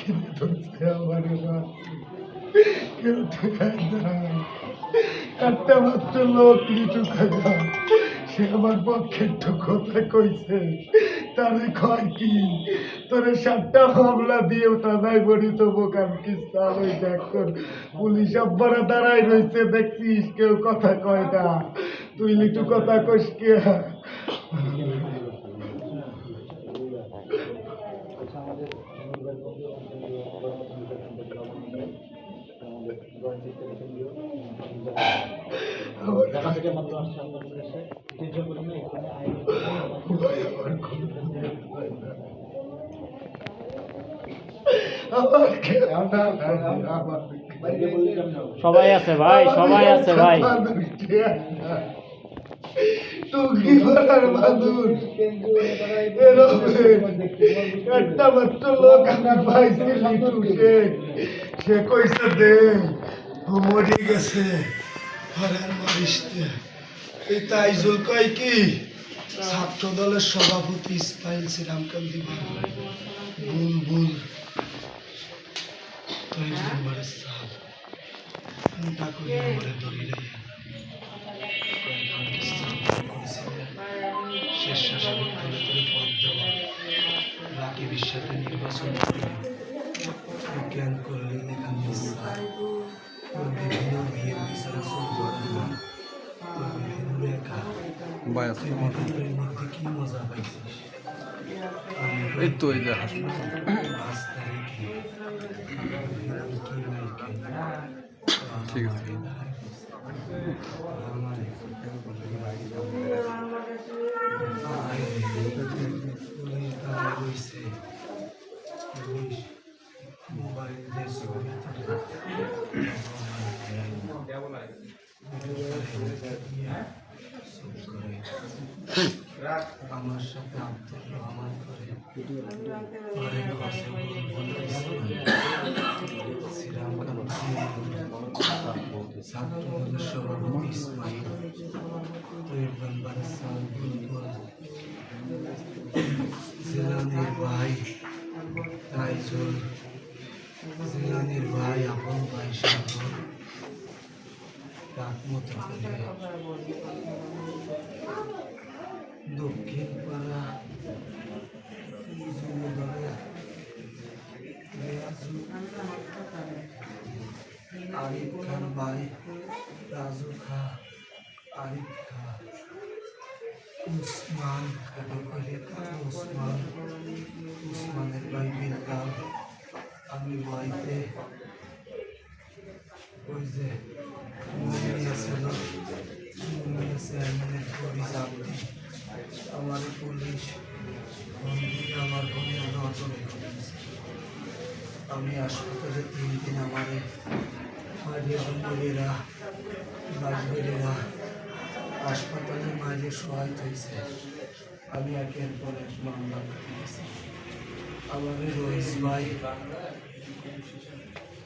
কিনে ধরছে আমার কেউ ঠেকায় না। একটা মাত্র লোক লিটু খাজা, সে আমার পক্ষে একটু কথা কইছে, তারে কয় কি তোরে 7টা মামলা দিয়ে তাজাই বলি তো বোকাম কি চাল ওই দেখ তোর পুলিশ আব্বারা দাঁড়াই রয়েছে দেখছিস, কেউ কথা কয় না, তুই লিটু কথা কইস কে? সবাই আছে ভাই, সবাই আছে ভাই। একটা মাত্র লোক আমি পাইছি লিটু, সে কইছে দে ও মরে গেছে, হরেন মরিসতে। এই তাইজুল কয় কি ছাত্র দলের সভাপতি ইসমাইল শ্রীরামকান্তি বুলবুল তাইজুল মারে সাল ফোনটা করে মরে ধরি রে শেষ শাসনের ধরে ধরে পথ দেওয়া লাকি বিশ্বাসে নির্বাচন করে জ্ঞান করলে দেখা বিভিন্ন বিয়ের বিচারা চলতে বিভিন্ন রেখা মধ্যে কি মজা পাইছিস? এই তো এই যে ঠিক আছে। আমার সাথে আত্মরহমান করে ছাত্রদলের সভাপতি ইসমাইল জিলানির ভাই তাইজুল, জিলানির ভাই আপন ভাই সাগর রাত মতো করে দক্ষিণ পাড়া আরিফ খান ভাই, রাজু খা, আরিফ খা, উসমান উসমানের ভাই বিল্লাল, আমি ভাইতে ওই যে আমার পুলিশ আমার বোনের নজরে আমি হাসপাতালে 3 দিন আমারে মাঝেরা বাসবেরা হাসপাতালে মাঝে সহায়তা হয়েছে। আমি একের পর এক মামলা করেছি। আমাদের রহিস ভাই